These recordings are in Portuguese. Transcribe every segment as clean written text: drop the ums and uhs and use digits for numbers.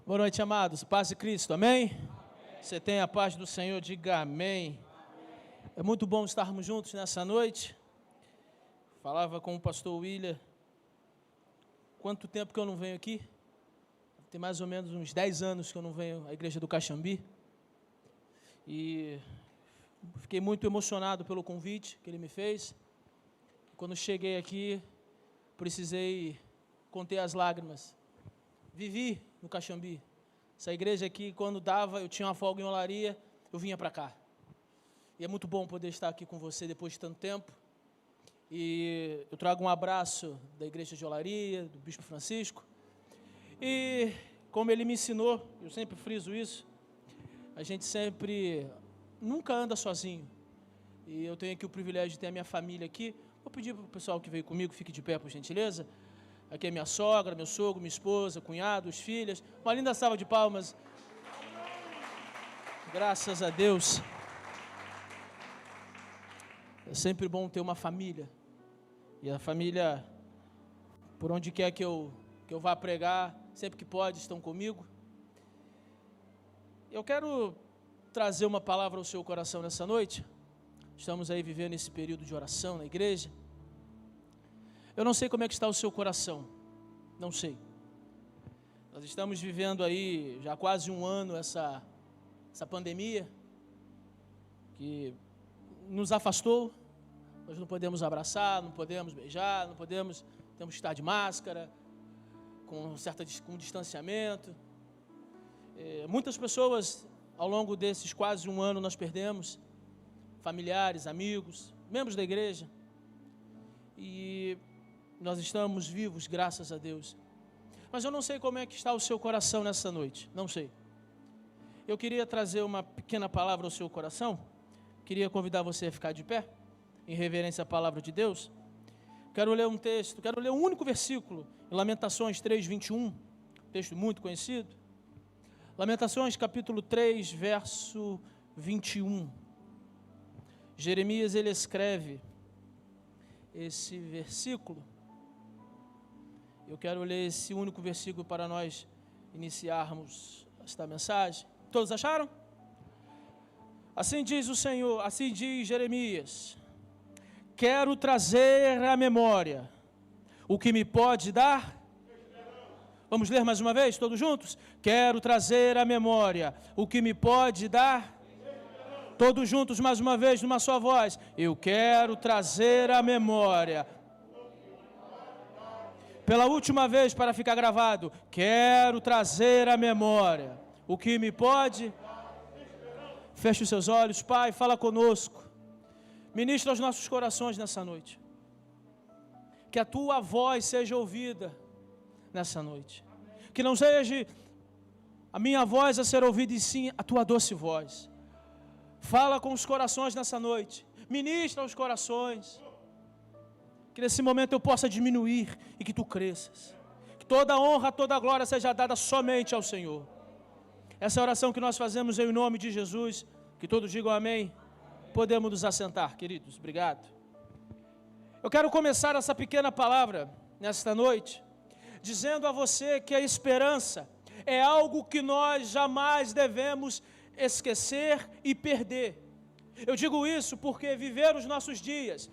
Boa noite, amados. Paz de Cristo, amém? Você tem a paz do Senhor, diga amém. É muito bom estarmos juntos nessa noite. Falava com o pastor William, quanto tempo que eu não venho aqui? Tem mais ou menos uns 10 anos que eu não venho à igreja do Caxambi. E fiquei muito emocionado pelo convite que ele me fez. Quando cheguei aqui, precisei conter as lágrimas. Vivi no Caxambi. Essa igreja aqui, quando dava, eu tinha uma folga em Olaria, eu vinha para cá. E é muito bom poder estar aqui com você depois de tanto tempo. E eu trago um abraço da igreja de Olaria, do Bispo Francisco. E como ele me ensinou, eu sempre friso isso, a gente nunca anda sozinho. E eu tenho aqui o privilégio de ter a minha família aqui. Vou pedir para o pessoal que veio comigo, fique de pé, por gentileza. Aqui é minha sogra, meu sogro, minha esposa, cunhado, os filhos. Uma linda salva de palmas. Graças a Deus. É sempre bom ter uma família. E a família, por onde quer que eu vá pregar, sempre que pode, estão comigo. Eu quero trazer uma palavra ao seu coração nessa noite. Estamos aí vivendo esse período de oração na igreja. Eu não sei como é que está o seu coração, não sei. Nós estamos vivendo aí já quase um ano essa pandemia que nos afastou. Nós não podemos abraçar, não podemos beijar, temos que estar de máscara, com distanciamento. Muitas pessoas, ao longo desses quase um ano, nós perdemos familiares, amigos, membros da igreja. E nós estamos vivos, graças a Deus. Mas eu não sei como é que está o seu coração nessa noite. Não sei. Eu queria trazer uma pequena palavra ao seu coração. Queria convidar você a ficar de pé, em reverência à palavra de Deus. Quero ler um texto, quero ler um único versículo, em Lamentações 3:21, texto muito conhecido. Lamentações capítulo 3, verso 21. Jeremias, ele escreve esse versículo. Eu quero ler esse único versículo para nós iniciarmos esta mensagem. Todos acharam? Assim diz o Senhor, assim diz Jeremias: quero trazer à memória o que me pode dar. Vamos ler mais uma vez, todos juntos? Quero trazer à memória o que me pode dar. Todos juntos mais uma vez, numa só voz. Eu quero trazer à memória. Pela última vez, para ficar gravado, quero trazer à memória o que me pode. Feche os seus olhos, Pai, fala conosco. Ministra aos nossos corações nessa noite. Que a Tua voz seja ouvida nessa noite. Que não seja a minha voz a ser ouvida, e sim a Tua doce voz. Fala com os corações nessa noite. Ministra aos corações. Que nesse momento eu possa diminuir e que Tu cresças. Que toda a honra, toda a glória seja dada somente ao Senhor. Essa é a oração que nós fazemos em nome de Jesus. Que todos digam amém. Podemos nos assentar, queridos. Obrigado. Eu quero começar essa pequena palavra nesta noite dizendo a você que a esperança é algo que nós jamais devemos esquecer e perder. Eu digo isso porque viver os nossos dias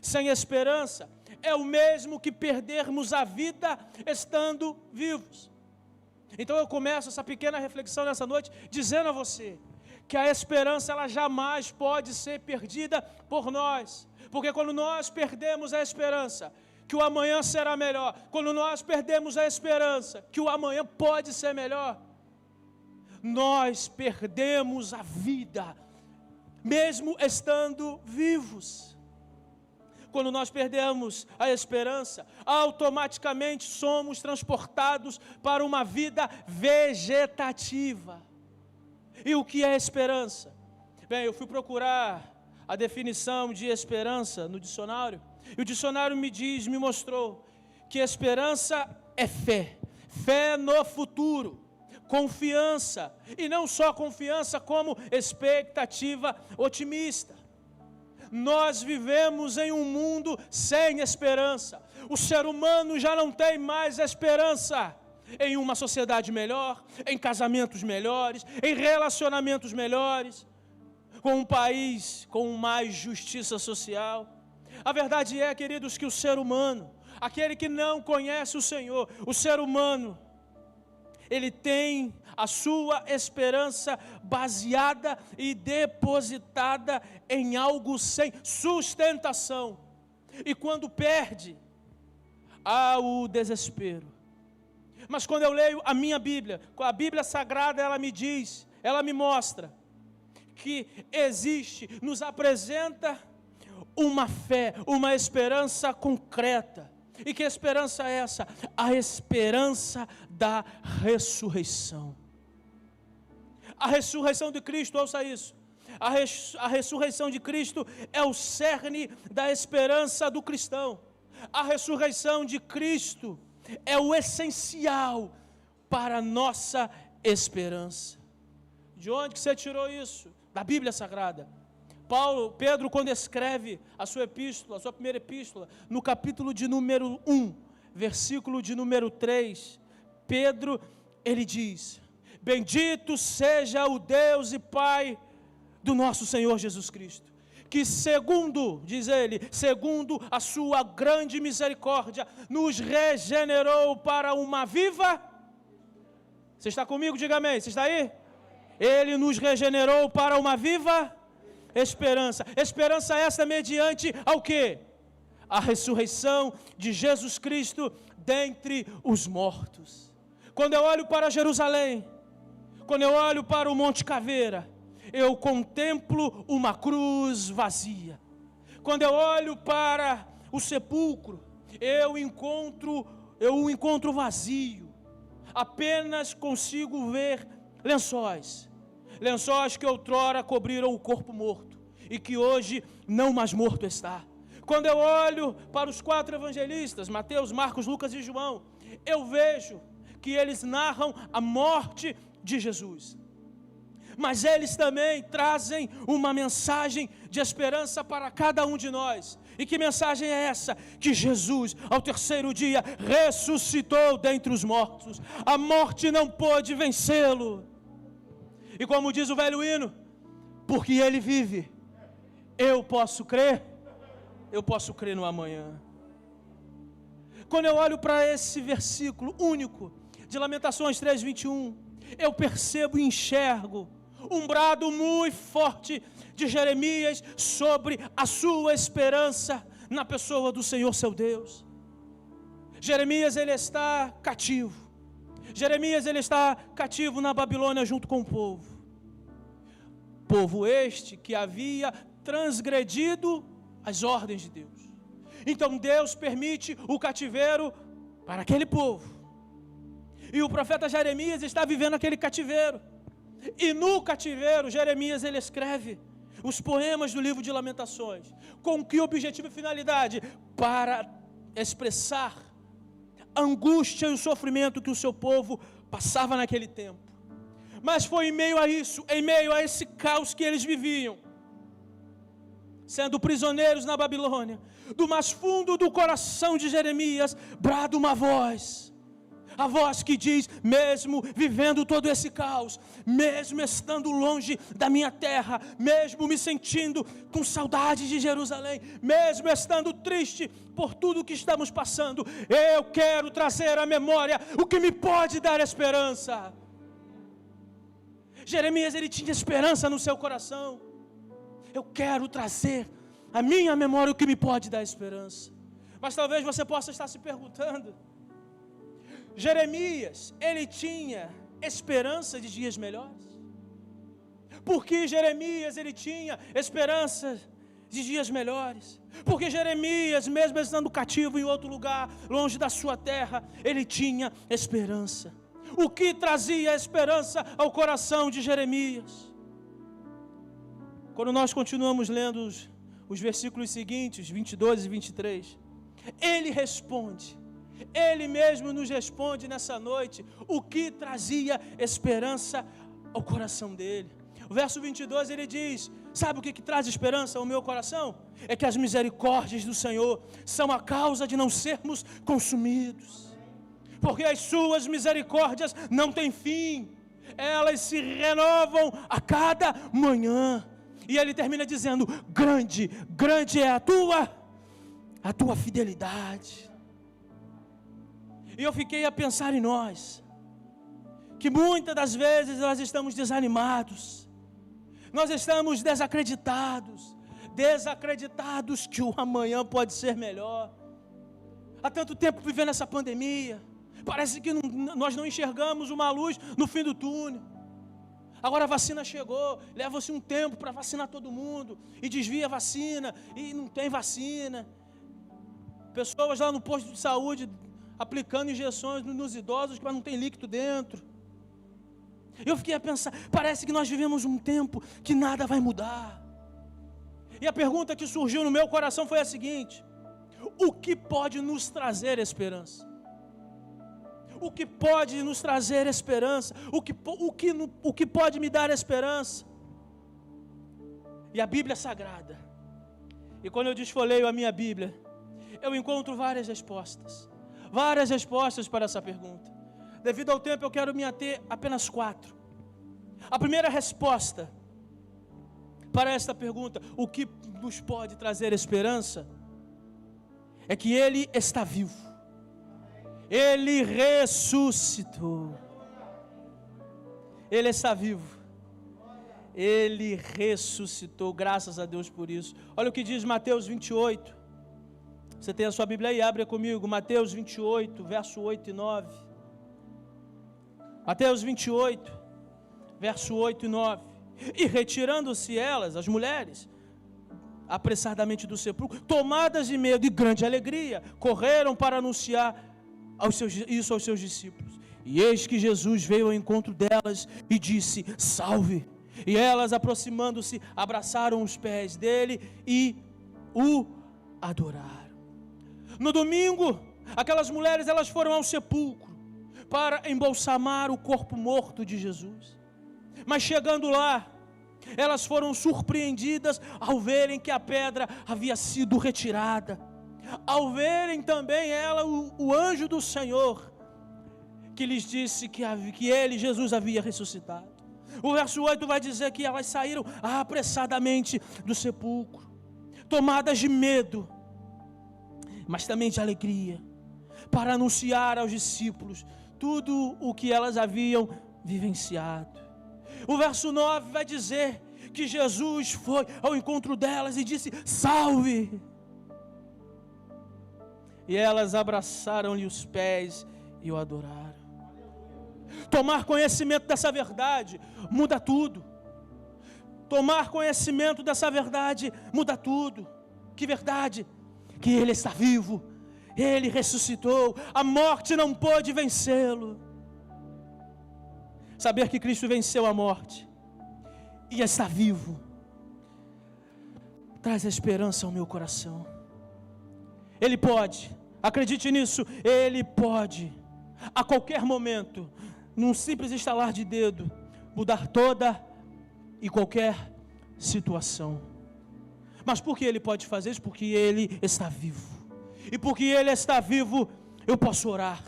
sem esperança é o mesmo que perdermos a vida estando vivos. Então eu começo essa pequena reflexão nessa noite dizendo a você que a esperança ela jamais pode ser perdida por nós, porque quando nós perdemos a esperança que o amanhã será melhor, quando nós perdemos a esperança que o amanhã pode ser melhor, nós perdemos a vida, mesmo estando vivos. Quando nós perdemos a esperança, automaticamente somos transportados para uma vida vegetativa. E o que é esperança? Bem, eu fui procurar a definição de esperança no dicionário, e o dicionário me mostrou que esperança é fé no futuro, confiança, e não só confiança, como expectativa otimista. Nós vivemos em um mundo sem esperança. O ser humano já não tem mais esperança. em uma sociedade melhor, em casamentos melhores, em relacionamentos melhores, com um país com mais justiça social. A verdade é, queridos, que o ser humano, aquele que não conhece o Senhor, o ser humano, ele tem a sua esperança baseada e depositada em algo sem sustentação. E quando perde, há o desespero. Mas quando eu leio a minha Bíblia, a Bíblia Sagrada, ela me diz, ela me mostra que existe, nos apresenta uma fé, uma esperança concreta. E que esperança é essa? A esperança da ressurreição. A ressurreição de Cristo, ouça isso. A ressurreição de Cristo é o cerne da esperança do cristão. A ressurreição de Cristo é o essencial para a nossa esperança. De onde que você tirou isso? Da Bíblia Sagrada. Pedro, quando escreve a sua epístola, a sua primeira epístola, no capítulo de número 1, versículo de número 3, Pedro, ele diz: bendito seja o Deus e Pai do nosso Senhor Jesus Cristo, que segundo, diz ele, segundo a sua grande misericórdia, nos regenerou para uma viva... Você está comigo? Diga amém. Você está aí? Ele nos regenerou para uma viva esperança. Esperança essa mediante ao quê? A ressurreição de Jesus Cristo dentre os mortos. Quando eu olho para Jerusalém, quando eu olho para o Monte Caveira, eu contemplo uma cruz vazia. Quando eu olho para o sepulcro, eu o encontro vazio. Apenas consigo ver lençóis que outrora cobriram o corpo morto e que hoje não mais morto está. Quando eu olho para os 4 evangelistas, Mateus, Marcos, Lucas e João, eu vejo que eles narram a morte de Jesus. Mas eles também trazem uma mensagem de esperança para cada um de nós. E que mensagem é essa? Que Jesus, ao 3º dia, ressuscitou dentre os mortos. A morte não pôde vencê-lo. E como diz o velho hino, porque ele vive, eu posso crer no amanhã. Quando eu olho para esse versículo único, de Lamentações 3:21, eu percebo e enxergo um brado muito forte de Jeremias sobre a sua esperança na pessoa do Senhor seu Deus. Jeremias, ele está cativo. Jeremias, ele está cativo na Babilônia junto com o povo. Povo este que havia transgredido as ordens de Deus. Então Deus permite o cativeiro para aquele povo. E o profeta Jeremias está vivendo aquele cativeiro. E no cativeiro, Jeremias, ele escreve os poemas do livro de Lamentações. Com que objetivo e finalidade? Para expressar a angústia e o sofrimento que o seu povo passava naquele tempo. Mas foi em meio a isso, em meio a esse caos que eles viviam, sendo prisioneiros na Babilônia, do mais fundo do coração de Jeremias, brada uma voz. A voz que diz, mesmo vivendo todo esse caos, mesmo estando longe da minha terra, mesmo me sentindo com saudade de Jerusalém, mesmo estando triste por tudo que estamos passando, eu quero trazer à memória o que me pode dar esperança. Jeremias, ele tinha esperança no seu coração. Eu quero trazer à minha memória o que me pode dar esperança. Mas talvez você possa estar se perguntando, Jeremias, ele tinha esperança de dias melhores? Porque Jeremias, ele tinha esperança de dias melhores? Porque Jeremias, mesmo estando cativo em outro lugar, longe da sua terra, ele tinha esperança. O que trazia esperança ao coração de Jeremias? Quando nós continuamos lendo os versículos seguintes, 22 e 23, ele responde. Ele mesmo nos responde nessa noite o que trazia esperança ao coração dele. O verso 22 ele diz, sabe o que traz esperança ao meu coração? É que as misericórdias do Senhor são a causa de não sermos consumidos. porque as suas misericórdias não têm fim, elas se renovam a cada manhã. E ele termina dizendo: grande, grande é a tua fidelidade. E eu fiquei a pensar em nós, que muitas das vezes nós estamos desanimados, nós estamos desacreditados que o amanhã pode ser melhor. Há tanto tempo vivendo essa pandemia, parece que nós não enxergamos uma luz no fim do túnel. Agora a vacina chegou, leva-se um tempo para vacinar todo mundo, e desvia a vacina, e não tem vacina. Pessoas lá no posto de saúde aplicando injeções nos idosos, mas não tem líquido dentro. Eu fiquei a pensar, parece que nós vivemos um tempo que nada vai mudar. E a pergunta que surgiu no meu coração foi a seguinte: o que pode nos trazer esperança? O que pode nos trazer esperança? O que pode me dar esperança? E a Bíblia Sagrada. E quando eu desfolheio a minha Bíblia, eu encontro várias respostas para essa pergunta. Devido ao tempo, eu quero me ater apenas 4. A primeira resposta para esta pergunta, o que nos pode trazer esperança, é que Ele está vivo. Ele ressuscitou. Ele está vivo. Ele ressuscitou, graças a Deus por isso. Olha o que diz Mateus 28. Você tem a sua Bíblia aí, abre comigo. Mateus 28, verso 8 e 9. Mateus 28, verso 8 e 9. E retirando-se elas, as mulheres, apressadamente do sepulcro, tomadas de medo e grande alegria, correram para anunciar isso aos seus discípulos. E eis que Jesus veio ao encontro delas e disse: salve! E elas, aproximando-se, abraçaram os pés dele e o adoraram. No domingo, aquelas mulheres, elas foram ao sepulcro para embalsamar o corpo morto de Jesus. Mas chegando lá, elas foram surpreendidas ao verem que a pedra havia sido retirada, ao verem também o anjo do Senhor, que lhes disse que ele, Jesus, havia ressuscitado. O verso 8 vai dizer que elas saíram apressadamente do sepulcro, tomadas de medo, mas também de alegria, para anunciar aos discípulos tudo o que elas haviam vivenciado. O verso 9 vai dizer que Jesus foi ao encontro delas e disse: salve! E elas abraçaram-lhe os pés e o adoraram. Tomar conhecimento dessa verdade muda tudo. Tomar conhecimento dessa verdade muda tudo. Que verdade? Que Ele está vivo, Ele ressuscitou, a morte não pôde vencê-lo. Saber que Cristo venceu a morte e está vivo traz esperança ao meu coração. Ele pode, acredite nisso, Ele pode, a qualquer momento, num simples estalar de dedo, mudar toda e qualquer situação. Mas por que Ele pode fazer isso? Porque Ele está vivo. E porque Ele está vivo, eu posso orar,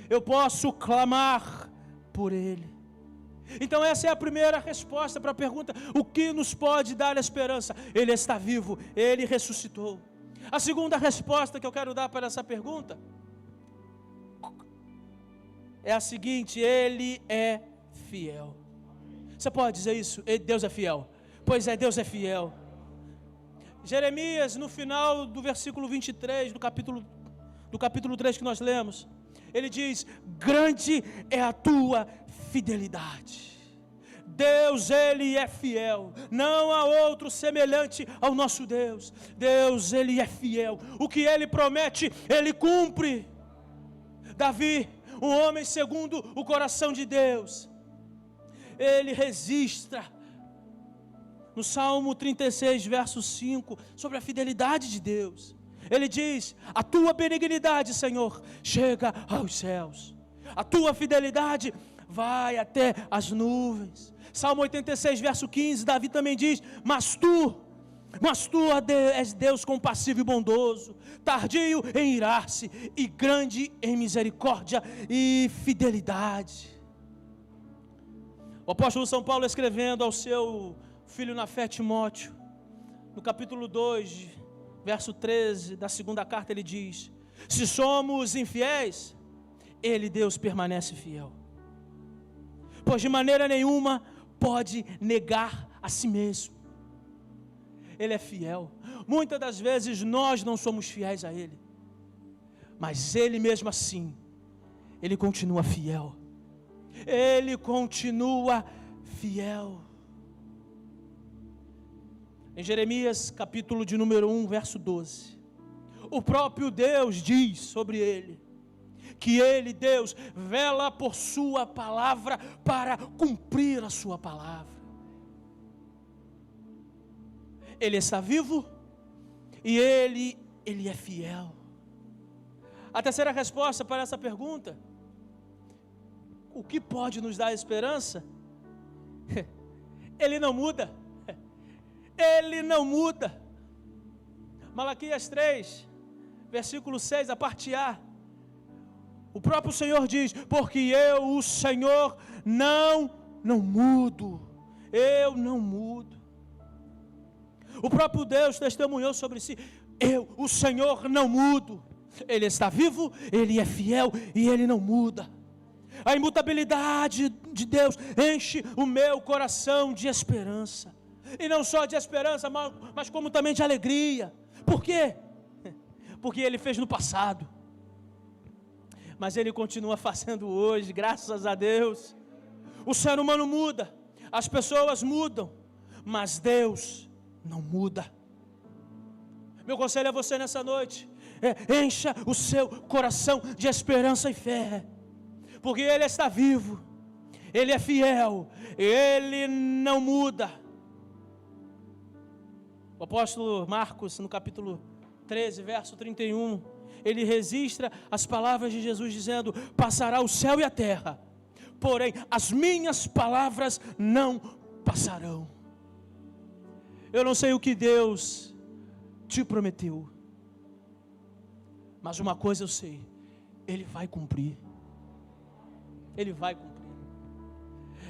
eu posso clamar por Ele. Então essa é a primeira resposta para a pergunta: o que nos pode dar esperança? Ele está vivo, Ele ressuscitou. A segunda resposta que eu quero dar para essa pergunta é a seguinte: Ele é fiel. Você pode dizer isso? Deus é fiel. Pois é, Deus é fiel. Jeremias, no final do versículo 23, do capítulo 3 que nós lemos, ele diz: grande é a tua fidelidade. Deus, Ele é fiel, não há outro semelhante ao nosso Deus. Deus, Ele é fiel, o que Ele promete, Ele cumpre. Davi, um homem segundo o coração de Deus, ele registra no Salmo 36, verso 5, sobre a fidelidade de Deus. Ele diz: a tua benignidade, Senhor, chega aos céus, a tua fidelidade vai até as nuvens. Salmo 86, verso 15, Davi também diz: mas tu Mas tu és Deus compassivo e bondoso, tardio em irar-se e grande em misericórdia e fidelidade. O apóstolo São Paulo, escrevendo ao seu filho na fé, Timóteo, no capítulo 2, verso 13 da segunda carta, ele diz: se somos infiéis, Ele, Deus, permanece fiel, pois de maneira nenhuma pode negar a si mesmo. Ele é fiel. Muitas das vezes nós não somos fiéis a Ele, mas Ele mesmo assim, Ele continua fiel. Ele continua fiel. Em Jeremias, capítulo de número 1, verso 12, o próprio Deus diz sobre Ele, que Ele, Deus, vela por sua palavra para cumprir a sua palavra. Ele está vivo e Ele é fiel. A terceira resposta para essa pergunta: o que pode nos dar esperança? Ele não muda. Ele não muda. Malaquias 3, versículo 6, a parte A. O próprio Senhor diz: porque eu, o Senhor, não mudo. Eu não mudo. O próprio Deus testemunhou sobre si: eu, o Senhor, não mudo. Ele está vivo, Ele é fiel e Ele não muda. A imutabilidade de Deus enche o meu coração de esperança. E não só de esperança, mas como também de alegria. Por quê? Porque Ele fez no passado, mas Ele continua fazendo hoje, graças a Deus. O ser humano muda, as pessoas mudam, mas Deus não muda. Meu conselho a você nessa noite é: encha o seu coração de esperança e fé, porque Ele está vivo, Ele é fiel, Ele não muda. O apóstolo Marcos, no capítulo 13, verso 31, ele registra as palavras de Jesus dizendo: passará o céu e a terra, porém as minhas palavras não passarão. Eu não sei o que Deus te prometeu, mas uma coisa eu sei: Ele vai cumprir. Ele vai cumprir.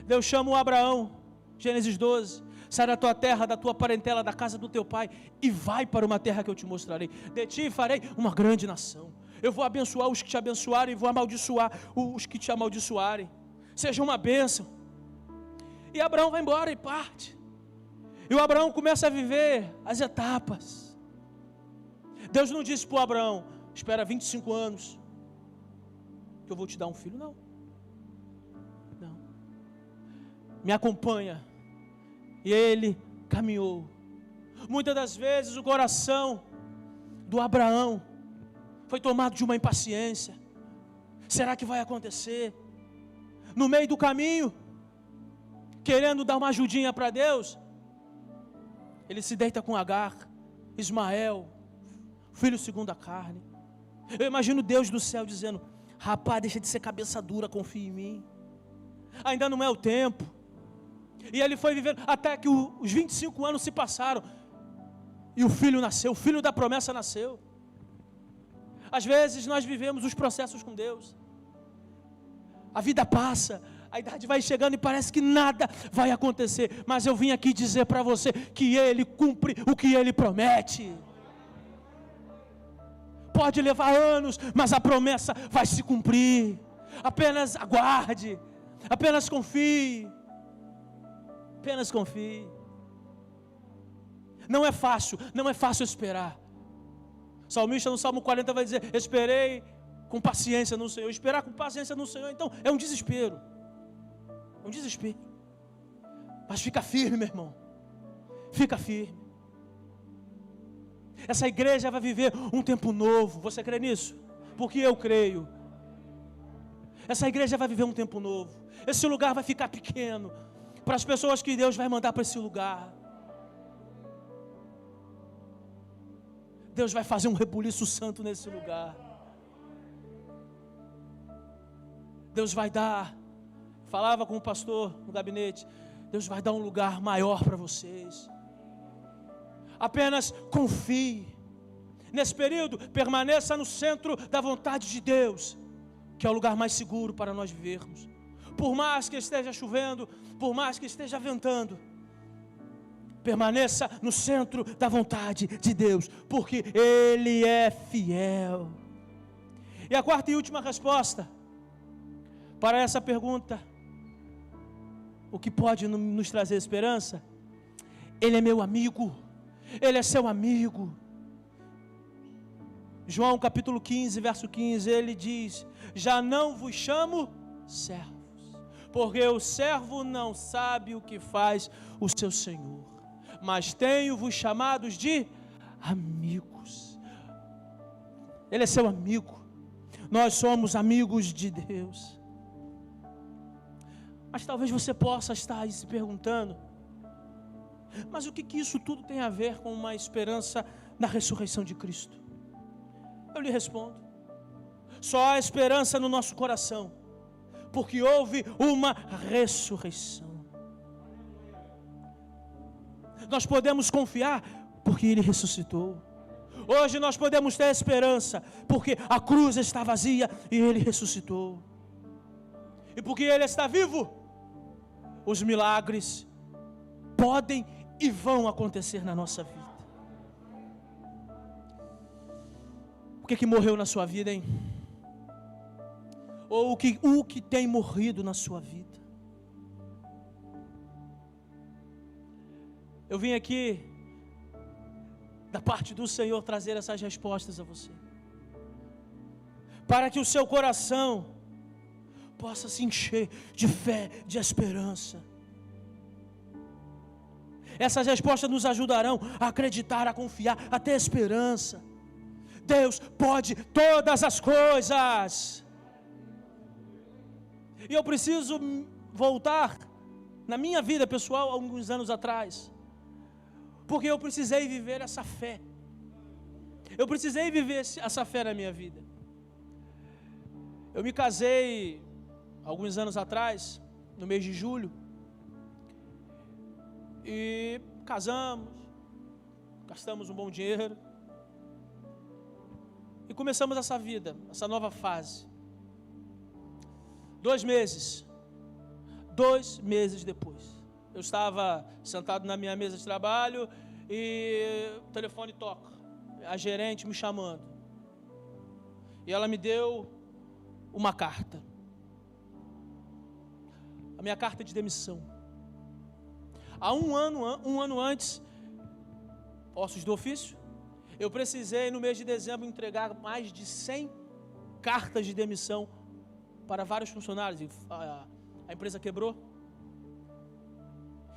Deus chama o Abraão, Gênesis 12: sai da tua terra, da tua parentela, da casa do teu pai, e vai para uma terra que eu te mostrarei. De ti farei uma grande nação. Eu vou abençoar os que te abençoarem, e vou amaldiçoar os que te amaldiçoarem. Seja uma bênção. E Abraão vai embora e parte. E o Abraão começa a viver as etapas. Deus não disse para o Abraão: espera 25 anos, que eu vou te dar um filho. Não. Me acompanha. E ele caminhou. Muitas das vezes o coração do Abraão foi tomado de uma impaciência. Será que vai acontecer? No meio do caminho, querendo dar uma ajudinha para Deus, ele se deita com Agar, Ismael, filho segundo a carne. Eu imagino Deus do céu dizendo: rapaz, deixa de ser cabeça dura, confia em mim. Ainda não é o tempo. E ele foi vivendo até que os 25 anos se passaram e o filho nasceu, o filho da promessa nasceu. Às vezes nós vivemos os processos com Deus. A vida passa, a idade vai chegando e parece que nada vai acontecer. Mas eu vim aqui dizer para você que Ele cumpre o que Ele promete. Pode levar anos, mas a promessa vai se cumprir. Apenas aguarde, apenas confie. Apenas confie. Não é fácil esperar. O salmista no Salmo 40 vai dizer: esperei com paciência no Senhor. Esperar com paciência no Senhor, então, é um desespero. É um desespero. Mas fica firme, meu irmão. Fica firme. Essa igreja vai viver um tempo novo. Você crê nisso? Porque eu creio. Essa igreja vai viver um tempo novo. Esse lugar vai ficar pequeno para as pessoas que Deus vai mandar para esse lugar. Deus vai fazer um rebuliço santo nesse lugar. Deus vai dar, falava com o pastor no gabinete, Deus vai dar um lugar maior para vocês. Apenas confie. Nesse período, permaneça no centro da vontade de Deus, que é o lugar mais seguro para nós vivermos. Por mais que esteja chovendo, por mais que esteja ventando, permaneça no centro da vontade de Deus, porque Ele é fiel. E a quarta e última resposta para essa pergunta, o que pode nos trazer esperança? Ele é meu amigo, Ele é seu amigo. João capítulo 15, verso 15, ele diz: já não vos chamo servos, porque o servo não sabe o que faz o seu senhor, mas tenho-vos chamados de amigos. Ele é seu amigo, nós somos amigos de Deus. Mas talvez você possa estar aí se perguntando, mas o que isso tudo tem a ver com uma esperança na ressurreição de Cristo? Eu lhe respondo, só há esperança no nosso coração, porque houve uma ressurreição. Nós podemos confiar, porque Ele ressuscitou. Hoje nós podemos ter esperança, porque a cruz está vazia e Ele ressuscitou. E porque Ele está vivo, os milagres podem e vão acontecer na nossa vida. O que morreu na sua vida, hein? Ou o que tem morrido na sua vida? Eu vim aqui, da parte do Senhor, trazer essas respostas a você, para que o seu coração possa se encher de fé, de esperança. Essas respostas nos ajudarão a acreditar, a confiar, a ter esperança. Deus pode todas as coisas. E eu preciso voltar na minha vida pessoal, alguns anos atrás, porque eu precisei viver essa fé. Eu precisei viver essa fé na minha vida. Eu me casei alguns anos atrás, no mês de julho, e casamos, gastamos um bom dinheiro, e começamos essa vida, essa nova fase. 2 meses depois, eu estava sentado na minha mesa de trabalho e o telefone toca, a gerente me chamando, e ela me deu uma carta, a minha carta de demissão. Há um ano antes, postos do ofício, eu precisei no mês de dezembro entregar mais de 100 cartas de demissão para vários funcionários. A empresa quebrou.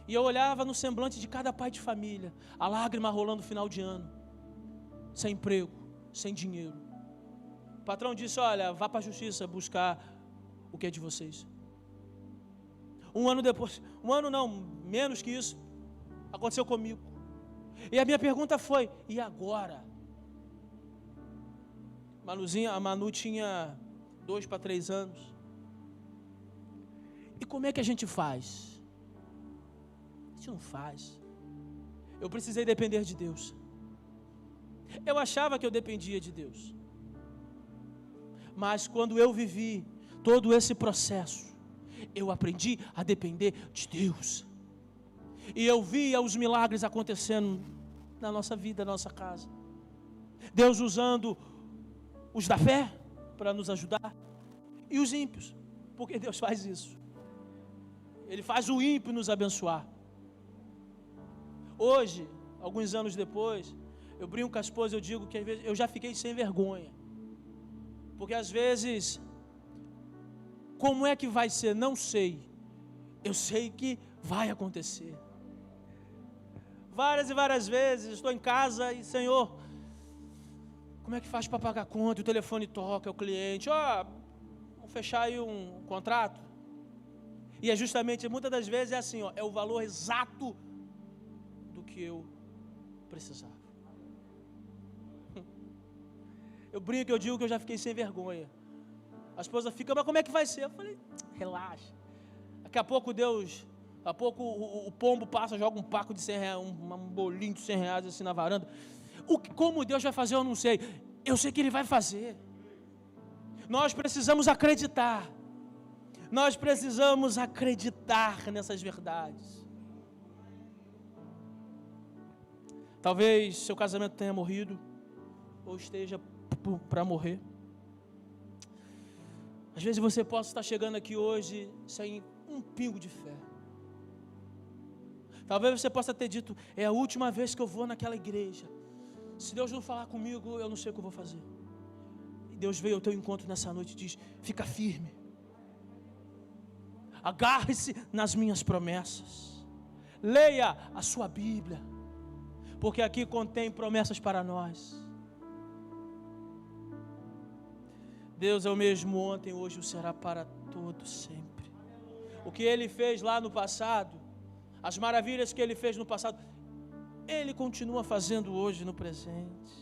E eu olhava no semblante de cada pai de família, a lágrima rolando no final de ano, sem emprego, sem dinheiro. O patrão disse: olha, vá para a justiça buscar o que é de vocês. Um ano depois, menos que isso, aconteceu comigo. E a minha pergunta foi: e agora? A Manu tinha 2 para 3 anos. E como é que a gente faz? A gente não faz. Eu precisei depender de Deus. Eu achava que eu dependia de Deus. Mas quando eu vivi todo esse processo, eu aprendi a depender de Deus. E eu via os milagres acontecendo na nossa vida, na nossa casa. Deus usando os da fé para nos ajudar, e os ímpios, porque Deus faz isso. Ele faz o ímpio nos abençoar. Hoje, alguns anos depois, eu brinco com a esposa, eu digo que às vezes eu já fiquei sem vergonha. Porque às vezes, como é que vai ser? Não sei. Eu sei que vai acontecer. Várias e várias vezes estou em casa e: Senhor, como é que faz para pagar a conta? O telefone toca, é o cliente: vamos fechar aí um contrato. E é justamente, muitas das vezes é assim, é o valor exato do que eu precisava. Eu brinco, eu digo que eu já fiquei sem vergonha. A esposa fica: mas como é que vai ser? Eu falei: relaxa. Daqui a pouco Deus Daqui a pouco o pombo passa, joga um paco de 100 reais, um bolinho de 100 reais assim na varanda. Como Deus vai fazer, eu não sei. Eu sei que Ele vai fazer. Nós precisamos acreditar. Nós precisamos acreditar nessas verdades. Talvez seu casamento tenha morrido, ou esteja para morrer. Às vezes você possa estar chegando aqui hoje sem um pingo de fé. Talvez você possa ter dito, é a última vez que eu vou naquela igreja. Se Deus não falar comigo, eu não sei o que eu vou fazer. E Deus veio ao teu encontro nessa noite e diz, fica firme. Agarre-se nas minhas promessas. Leia a sua Bíblia. Porque aqui contém promessas para nós. Deus é o mesmo ontem, hoje o será para todo sempre. O que Ele fez lá no passado, as maravilhas que Ele fez no passado, Ele continua fazendo hoje no presente.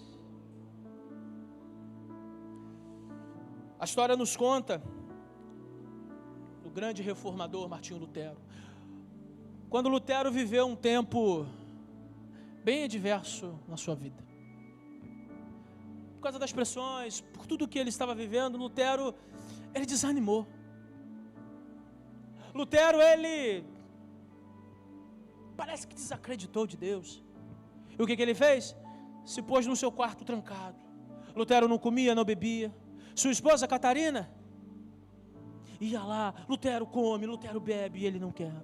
A história nos conta do grande reformador Martinho Lutero. Quando Lutero viveu um tempo bem adverso na sua vida. Por causa das pressões, por tudo que ele estava vivendo, Lutero, ele desanimou. Lutero, ele parece que desacreditou de Deus. E o que ele fez? Se pôs no seu quarto trancado. Lutero não comia, não bebia. Sua esposa, Catarina, ia lá, Lutero come, Lutero bebe, e ele não quer.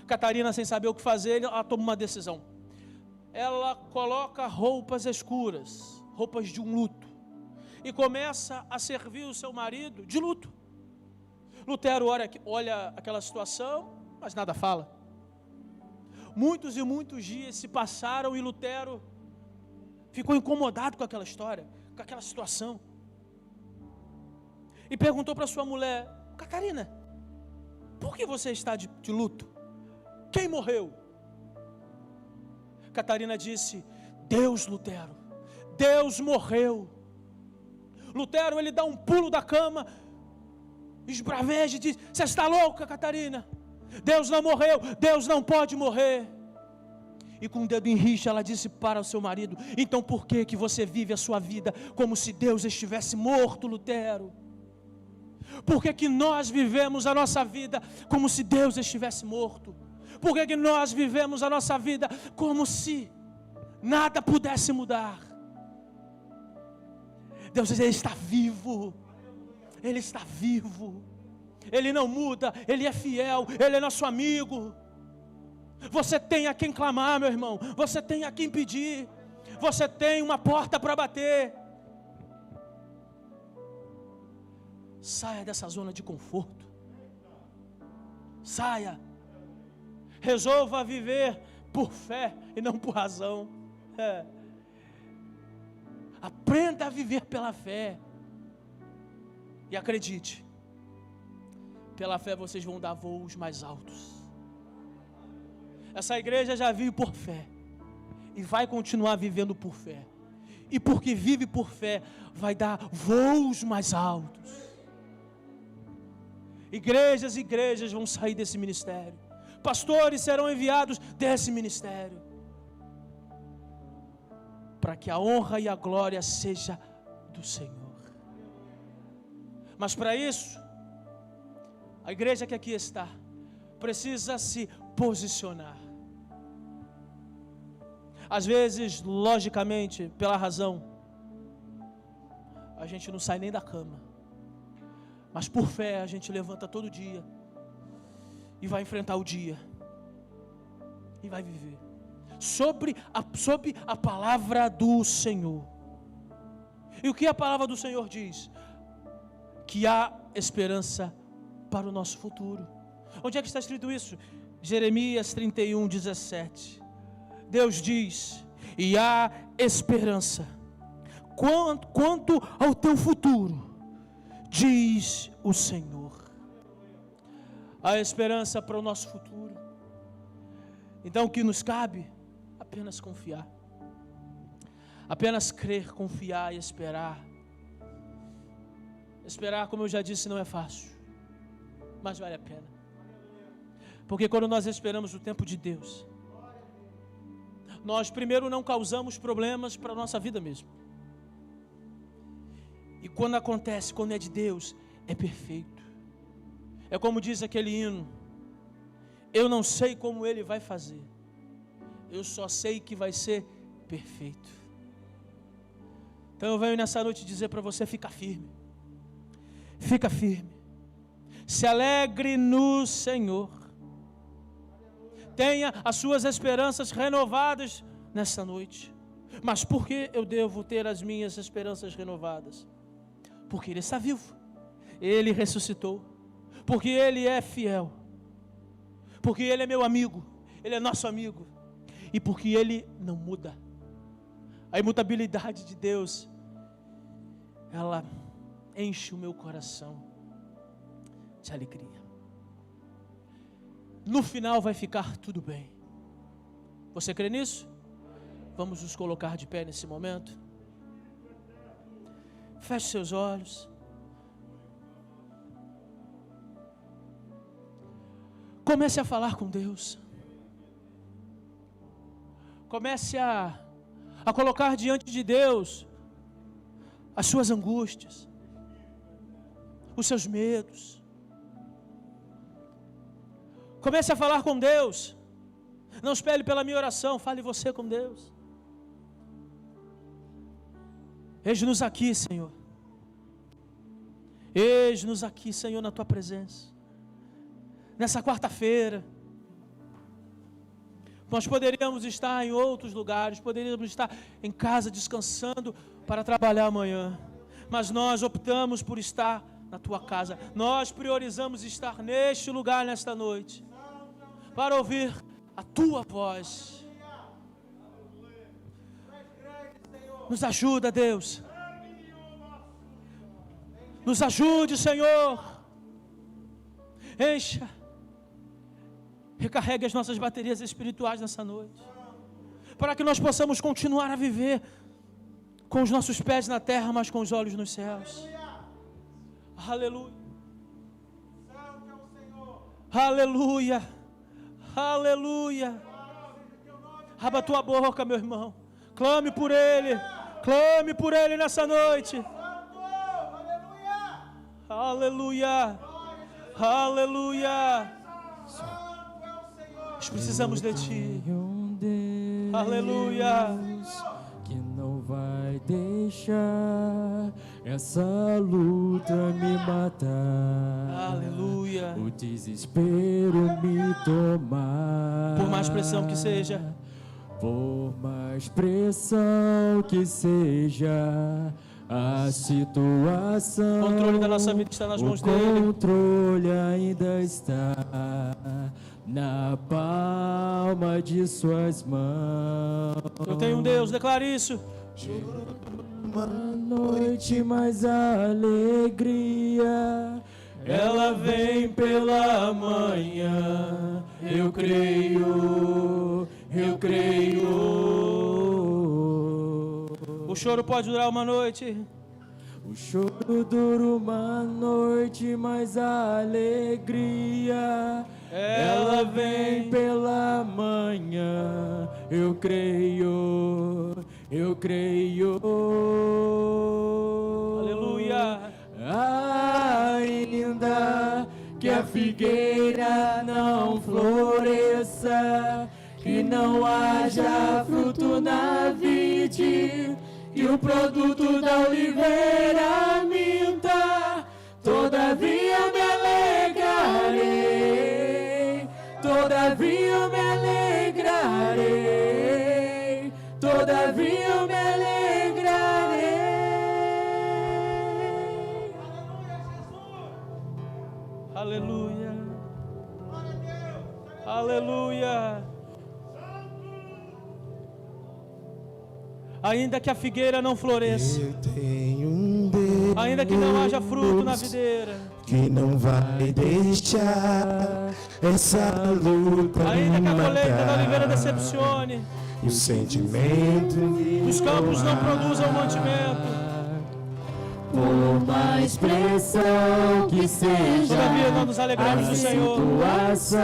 Catarina, sem saber o que fazer, ela toma uma decisão. Ela coloca roupas escuras, roupas de um luto, e começa a servir o seu marido de luto. Lutero olha aquela situação, mas nada fala. Muitos e muitos dias se passaram e Lutero ficou incomodado com aquela história, com aquela situação. E perguntou para sua mulher, Catarina, por que você está de luto? Quem morreu? Catarina disse, Deus, Lutero, Deus morreu. Lutero, ele dá um pulo da cama, esbraveja e diz, você está louca, Catarina? Deus não morreu, Deus não pode morrer. E com o dedo em rixa, ela disse para o seu marido, então por que você vive a sua vida como se Deus estivesse morto, Lutero? Por que nós vivemos a nossa vida como se Deus estivesse morto? Por que nós vivemos a nossa vida como se nada pudesse mudar? Deus diz, Ele está vivo. Ele está vivo. Ele não muda, Ele é fiel, Ele é nosso amigo. Você tem a quem clamar, meu irmão. Você tem a quem pedir. Você tem uma porta para bater. Saia dessa zona de conforto. Saia. Resolva viver por fé e não por razão. Aprenda a viver pela fé. E acredite, pela fé vocês vão dar voos mais altos. Essa igreja já vive por fé e vai continuar vivendo por fé. E porque vive por fé, vai dar voos mais altos. Igrejas e igrejas vão sair desse ministério. Pastores serão enviados desse ministério. Para que a honra e a glória seja do Senhor. Mas para isso, a igreja que aqui está, precisa se posicionar. Às vezes, logicamente, pela razão, a gente não sai nem da cama. Mas por fé a gente levanta todo dia e vai enfrentar o dia e vai viver sob a palavra do Senhor. E o que a palavra do Senhor diz? Que há esperança para o nosso futuro. Onde é que está escrito isso? Jeremias 31, 17. Deus diz, e há esperança quanto ao teu futuro, diz o Senhor. Há esperança para o nosso futuro. Então o que nos cabe? Apenas confiar. Apenas crer, confiar e esperar. Esperar, como eu já disse, não é fácil, mas vale a pena. Porque quando nós esperamos o tempo de Deus, nós primeiro não causamos problemas para a nossa vida mesmo. E quando acontece, quando é de Deus, é perfeito. É como diz aquele hino: eu não sei como Ele vai fazer, eu só sei que vai ser perfeito. Então eu venho nessa noite dizer para você: fica firme. Fica firme. Se alegre no Senhor. Tenha as suas esperanças renovadas nessa noite. Mas por que eu devo ter as minhas esperanças renovadas? Porque Ele está vivo. Ele ressuscitou. Porque Ele é fiel. Porque Ele é meu amigo. Ele é nosso amigo. E porque Ele não muda. A imutabilidade de Deus, ela enche o meu coração de alegria. No final vai ficar tudo bem. Você crê nisso? Vamos nos colocar de pé nesse momento. Feche seus olhos. Comece a falar com Deus. Comece a colocar diante de Deus as suas angústias, os seus medos. Comece a falar com Deus. Não espere pela minha oração, fale você com Deus. Eis-nos aqui, Senhor. Eis-nos aqui, Senhor, na Tua presença. Nessa quarta-feira, nós poderíamos estar em outros lugares, poderíamos estar em casa descansando para trabalhar amanhã, mas nós optamos por estar na Tua casa. Nós priorizamos estar neste lugar nesta noite, para ouvir a Tua voz. Nos ajuda, Deus. Nos ajude, Senhor. Encha. Recarregue as nossas baterias espirituais nessa noite, para que nós possamos continuar a viver com os nossos pés na terra, mas com os olhos nos céus. Aleluia. Aleluia. Aleluia. Abra a tua boca, meu irmão. Clame por Ele. Clame por Ele nessa noite. Aleluia. Aleluia. Nós precisamos de Ti. Aleluia. Que não vai deixar essa luta me matar. Aleluia. O desespero me tomar. Por mais pressão que seja. Por mais pressão que seja a situação, O controle da nossa vida está nas mãos dEle. O controle ainda está na palma de Suas mãos. Eu tenho um Deus, declare isso. Uma noite, mais alegria, ela vem pela manhã. Eu creio, eu creio. O choro pode durar uma noite. O choro dura uma noite, mas a alegria, ela vem pela manhã. Eu creio, eu creio. Aleluia. Ainda que a figueira não floresça, que não haja fruto na vide, e o produto da oliveira minta, todavia me alegrarei, todavia me alegrarei, todavia me alegrarei. Aleluia. Aleluia. Ainda que a figueira não floresça, eu tenho um Deus, ainda que não haja fruto na videira, que não vai deixar essa luta ainda que a me colheita da oliveira matar. decepcione, E o sentimento os campos não produzam mantimento, Por mais pressão que seja, todavia nós nos alegramos no Senhor. situação